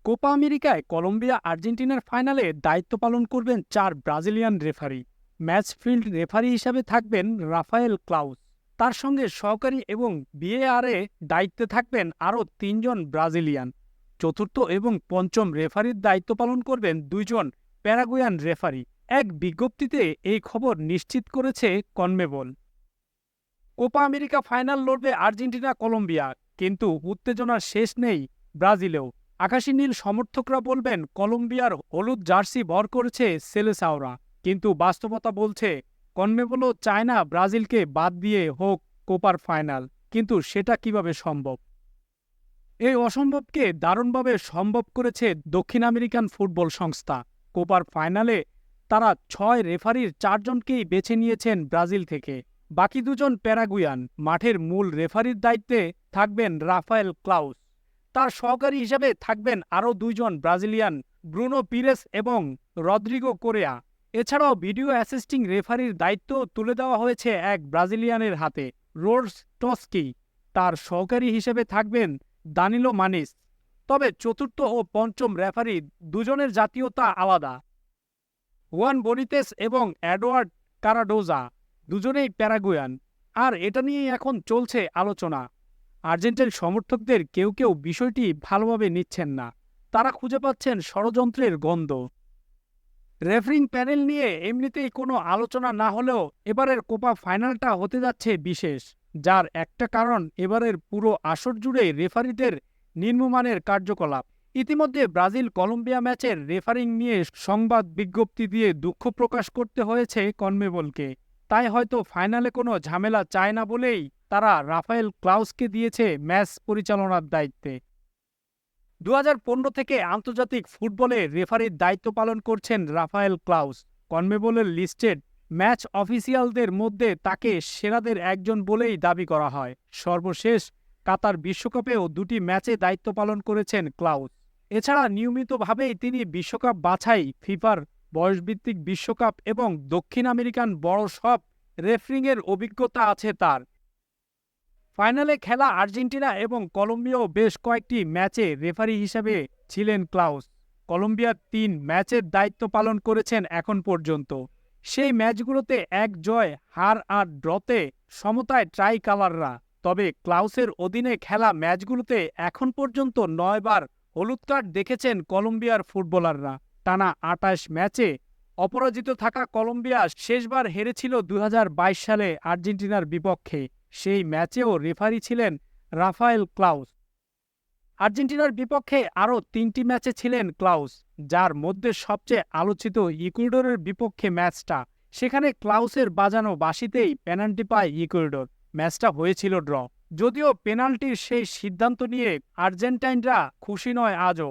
Copa আমেরিকায় Colombia আর্জেন্টিনার ফাইনালে দায়িত্ব পালন করবেন ৪ Brazilian referee. Match field referee হিসাবে থাকবেন রাফায়েল ক্লাউস। তার সঙ্গে সহকারী এবং ভিএআরে দায়িত্বে থাকবেন আরও ৩ জন ব্রাজিলিয়ান। চতুর্থ এবং পঞ্চম রেফারির দায়িত্ব পালন করবেন ২ জন প্যারাগুয়ান রেফারি। এক বিজ্ঞপ্তিতে এই খবর নিশ্চিত করেছে কনমেবল। কোপা আমেরিকা ফাইনাল লড়বে আর্জেন্টিনা কলম্বিয়া, কিন্তু উত্তেজনার শেষ নেই ব্রাজিলেও। আকাশী নীল সমর্থকরা বলবেন কলম্বিয়ার হলুদ জার্সি ভর করেছে সেলেসাওরা, কিন্তু বাস্তবতা বলছে কনমেবলও চায় না ব্রাজিলকে বাদ দিয়ে হোক কোপার ফাইনাল। কিন্তু সেটা কিভাবে সম্ভব? এই অসম্ভবকে দারুণভাবে সম্ভব করেছে দক্ষিণ আমেরিকান ফুটবল সংস্থা। কোপার ফাইনালে তারা ৬ রেফারির ৪ জনকেই বেছে নিয়েছেন ব্রাজিল থেকে। বাকি ২ জন প্যারাগুয়ান। মাঠের মূল রেফারির দায়িত্বে থাকবেন রাফায়েল ক্লাউস। তার সহকারী হিসেবে থাকবেন আরও ২ জন ব্রাজিলিয়ান, ব্রুনো পিরেস এবং রদ্রিগো কোরেয়া। এছাড়াও ভিডিও অ্যাসিস্টিং রেফারির দায়িত্ব তুলে দেওয়া হয়েছে এক ব্রাজিলিয়ানের হাতে, রোডস টস্কি। তার সহকারী হিসেবে থাকবেন দানিলো মানিস। তবে চতুর্থ ও পঞ্চম রেফারি ২ জনের জাতীয়তা আলাদা। হুয়ান বনিতেস এবং এডওয়ার্ড কারাডোজা ২ জনেই প্যারাগুয়ান। আর এটা নিয়েই এখন চলছে আলোচনা। আর্জেন্টিনার সমর্থকদের কেউ কেউ বিষয়টি ভালোভাবে নিচ্ছেন না। তারা খুঁজে পাচ্ছেন ষড়যন্ত্রের গন্ধ। রেফারিং প্যানেল নিয়ে এমনিতেই কোনো আলোচনা না হলেও এবারের কোপা ফাইনালটা হতে যাচ্ছে বিশেষ, যার একটা কারণ এবারের পুরো আসর জুড়ে রেফারিদের নিম্নমানের কার্যকলাপ। ইতিমধ্যে ব্রাজিল কলম্বিয়া ম্যাচের রেফারিং নিয়ে সংবাদ বিজ্ঞপ্তি দিয়ে দুঃখ প্রকাশ করতে হয়েছে কনমেবলকে। তাই হয়তো ফাইনালে কোনো ঝামেলা চায় না বলেই তারা রাফায়েল ক্লাউসকে দিয়েছে ম্যাচ পরিচালনার দায়িত্বে। ২০১৫ থেকে আন্তর্জাতিক ফুটবলে রেফারির দায়িত্ব পালন করছেন রাফায়েল ক্লাউস। কনমেবলের লিস্টেড ম্যাচ অফিসিয়ালদের মধ্যে তাকে সেরাদের একজন বলেই দাবি করা হয়। সর্বশেষ কাতার বিশ্বকাপেও ২টি ম্যাচে দায়িত্ব পালন করেছেন ক্লাউস। এছাড়া নিয়মিতভাবেই তিনি বিশ্বকাপ বাছাই, ফিফার বয়সভিত্তিক বিশ্বকাপ এবং দক্ষিণ আমেরিকান বড় সব রেফারিংয়ের অভিজ্ঞতা আছে তার। ফাইনালে খেলা আর্জেন্টিনা এবং কলম্বিয়াও বেশ কয়েকটি ম্যাচে রেফারি হিসেবে ছিলেন ক্লাউস। কলম্বিয়ার ৩ ম্যাচের দায়িত্ব পালন করেছেন এখন পর্যন্ত। সেই ম্যাচগুলোতে ১ জয়, হার আর ড্রতে সমতায় ট্রাই কালাররা। তবে ক্লাউসের অধীনে খেলা ম্যাচগুলোতে এখন পর্যন্ত ৯ বার হলুদ কার্ড দেখেছেন কলম্বিয়ার ফুটবলাররা। টানা ২৮ ম্যাচে অপরাজিত থাকা কলম্বিয়া শেষবার হেরেছিল ২০২২ সালে আর্জেন্টিনার বিপক্ষে। সেই ম্যাচেও রেফারি ছিলেন রাফায়েল ক্লাউস। আর্জেন্টিনার বিপক্ষে আরও ৩টি ম্যাচে ছিলেন ক্লাউস, যার মধ্যে সবচেয়ে আলোচিত ইকুয়েডরের বিপক্ষে ম্যাচটা। সেখানে ক্লাউসের বাজানো বাঁশিতেই পেনাল্টি পায় ইকুয়েডর। ম্যাচটা হয়েছিল ড্র। যদিও পেনাল্টির সেই সিদ্ধান্ত নিয়ে আর্জেন্টাইনরা খুশি নয় আজও।